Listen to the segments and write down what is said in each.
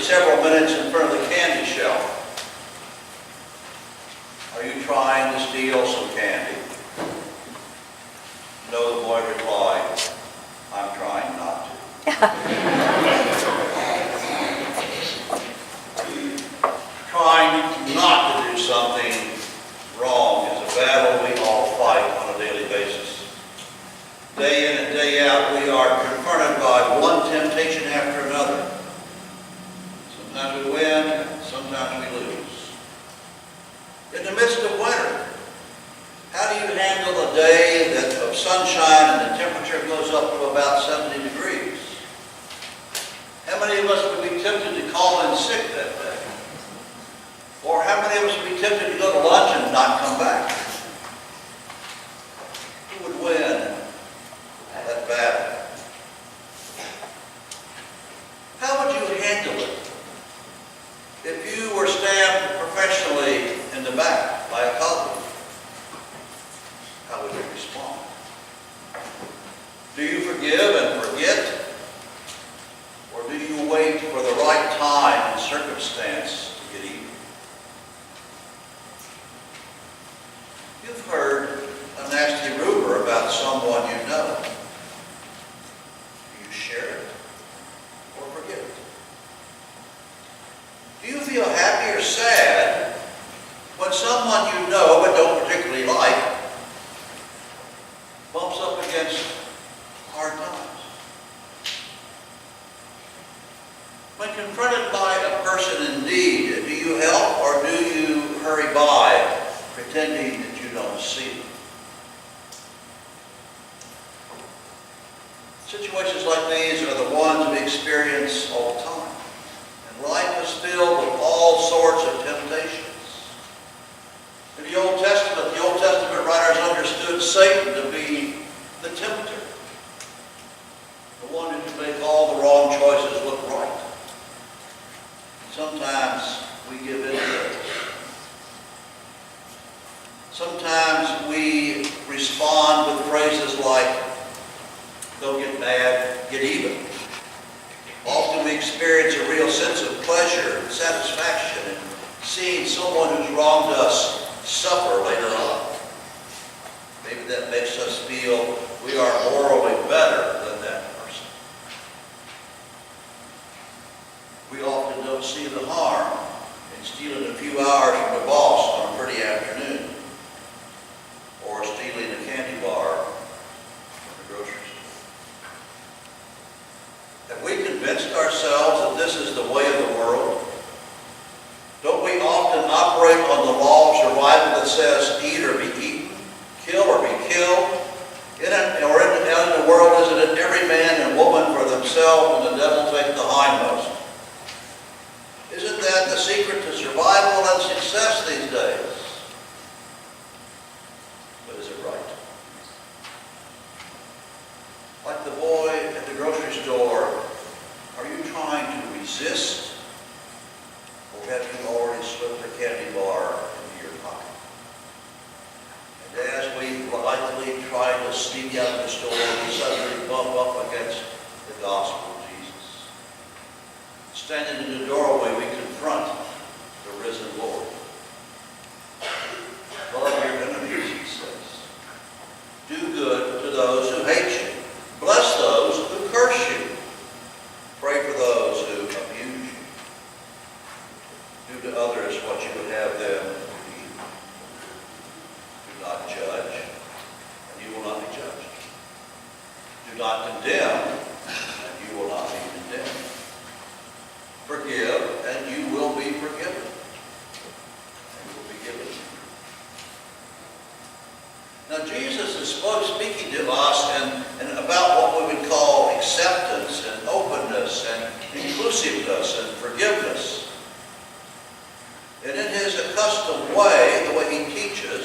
several minutes in front of the candy shelf. Are you trying to steal some candy? No, the boy replied, I'm trying not to. Trying not to do something wrong is a battle we all fight on a daily basis. Day in and day out, we are confronted by one temptation after another. Sometimes we win, sometimes we lose. In the midst of winter, how do you handle a day of sunshine and the temperature goes up to about 70 degrees? How many of us would be tempted to call in sick that day? Or how many of us would be tempted to go to lunch and not come back? Who would win that battle? How would you handle it if you were stabbed professionally in the back by a colleague? How would you respond? Do you forgive and forget? Or do you wait for the right time and circumstance to get even? You've heard a nasty rumor about someone you know. Do you share it or forget it? Do you feel happy or sad when someone you know but don't particularly like bumps up against hard times? When confronted by a person in need, do you help or do you hurry by, pretending that you don't see? Situations like these are the ones we experience all the time. And life is filled with all sorts of temptations. In the Old Testament writers understood Satan to be the tempter, the one who can make all the wrong choices look right. Sometimes we give in to those. Sometimes we respond with phrases like, don't get mad, get even. Often we experience a real sense of pleasure and satisfaction in seeing someone who's wronged us suffer later on. Maybe that makes us feel we are morally better than that person. We often don't see the harm in stealing a few hours from the boss on a pretty afternoon, or stealing a candy bar from the grocery store. Have we convinced ourselves that this is the way of the world? Don't we often operate on the law of survival that says eat or be eaten, kill or be killed? Out in the world, isn't it every man and woman for themselves and the devil take the hindmost? Isn't that the secret to survival and success these days? But is it right? Like the boy at the grocery store, are you trying to resist? Or have you already slipped a candy bar into your pocket? And as we lightly try to sneak out of the store, we suddenly bump up against the gospel of Jesus. Standing in the doorway, we confront the risen Lord. Love your enemies, he says. Do good to those who hate you. Bless those who curse you. Pray for those who abuse you. Do to others what you would have them do to you. Do not judge, and you will not be judged. Do not condemn, and you will not be condemned. Forgive, and you will be forgiven. And you will be given. Now Jesus is speaking to us and about what we would call acceptance and openness and inclusiveness and forgiveness. And in his accustomed way, the way he teaches,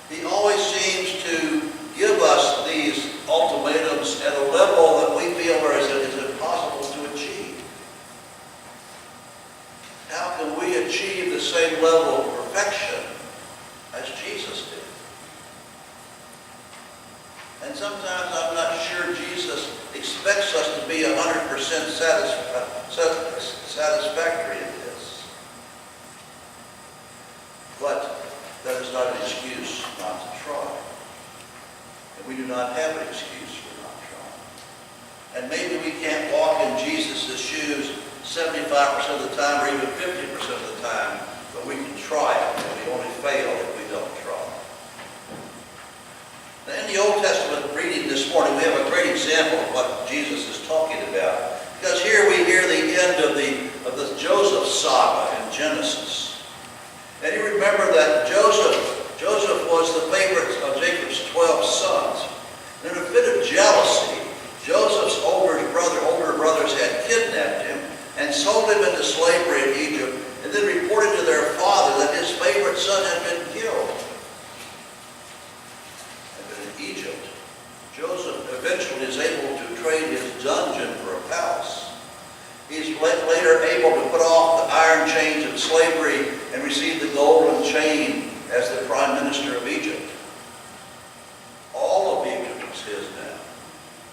he always seems to give us these ultimatums at a level that we feel is impossible to achieve. How can we achieve the same level of perfection as Jesus did? And sometimes I'm not sure Jesus expects us to be 100% satisfactory in this. But that is not an excuse not to try. And we do not have an excuse for not trying. And maybe we can't walk in Jesus' shoes 75% of the time or even 50% of the time, but we can try it, and we only fail if we don't try. Now, in the Old Testament reading this morning, we have a great example of what Jesus is talking about. Because here we hear the end of the Joseph saga in Genesis. And you remember that Joseph was the favorite of Jacob's 12 sons. And in a fit of jealousy, Joseph's older brothers had kidnapped him and sold him into slavery in Egypt, and then reported to their father that his favorite son had been killed. And then in Egypt, Joseph eventually is able to trade his dungeon for a palace. He's later able to put off the iron chains of slavery and receive the golden chain as the prime minister of Egypt. All of Egypt was his now.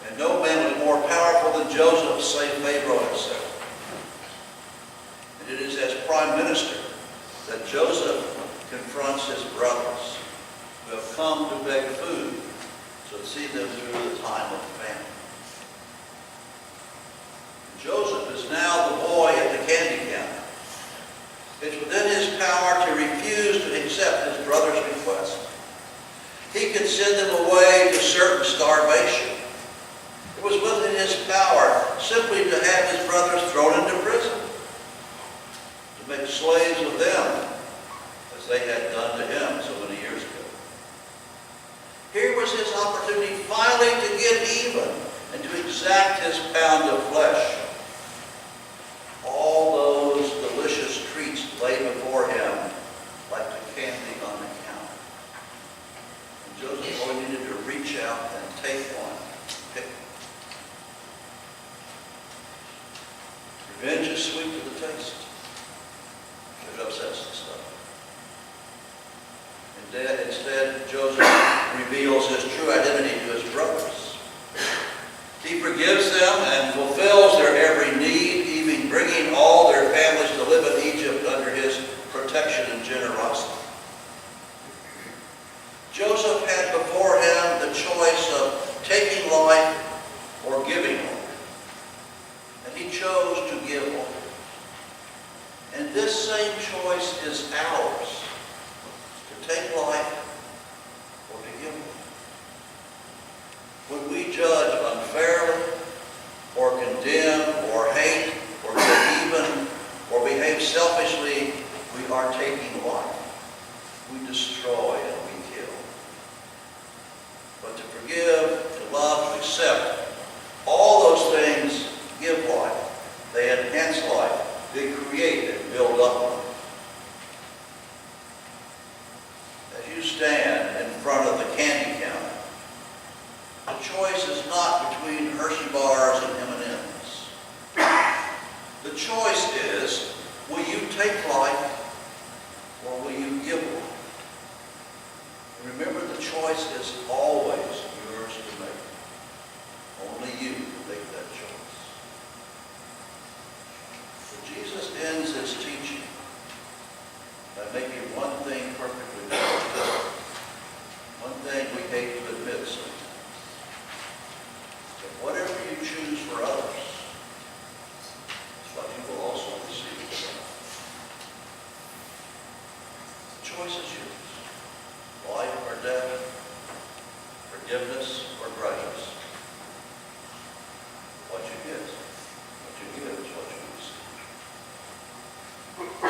And no man was more powerful than Joseph, save Pharaoh himself. And it is as prime minister that Joseph confronts his brothers who have come to beg food to see them through the time of famine. Joseph is now the boy at the candy counter. It's within his power to refuse to accept his brother's request. He could send them away to certain starvation. It was within his power simply to have his brothers thrown into prison, to make slaves of them, as they had done to him so many years ago. Here was his opportunity finally to get even and to exact his pound of flesh. All those delicious treats lay before him like the candy on the counter. And Joseph only needed to reach out and take one, pick one. Revenge is sweet to the taste. It upsets the stomach. Instead, Joseph reveals his true identity to his brothers. He forgives them and fulfills their every need, even bringing all their families to live in Egypt under his protection and generosity. Joseph had before him the choice of taking life or giving life. And he chose to give life. And this same choice is ours, to take life or to give life. When we judge unfairly, or condemn, or hate, or get even, or behave selfishly, we are taking life. We destroy and we kill. But to forgive, to love, to accept, all those things give life. They enhance life. They create and build up life. As you stand in front of the candy counter, the choice is not between Hershey bars and M&Ms. The choice is, will you take life or will you give life? And remember, the choice is always yours to make. Only you can make that choice. So Jesus ends his teaching by making one thing perfectly clear. One thing we hate to admit sometimes. That whatever you choose for others is what you will also receive from God. The choice is yours. Life or death, forgiveness or grudges. What you give is what you receive.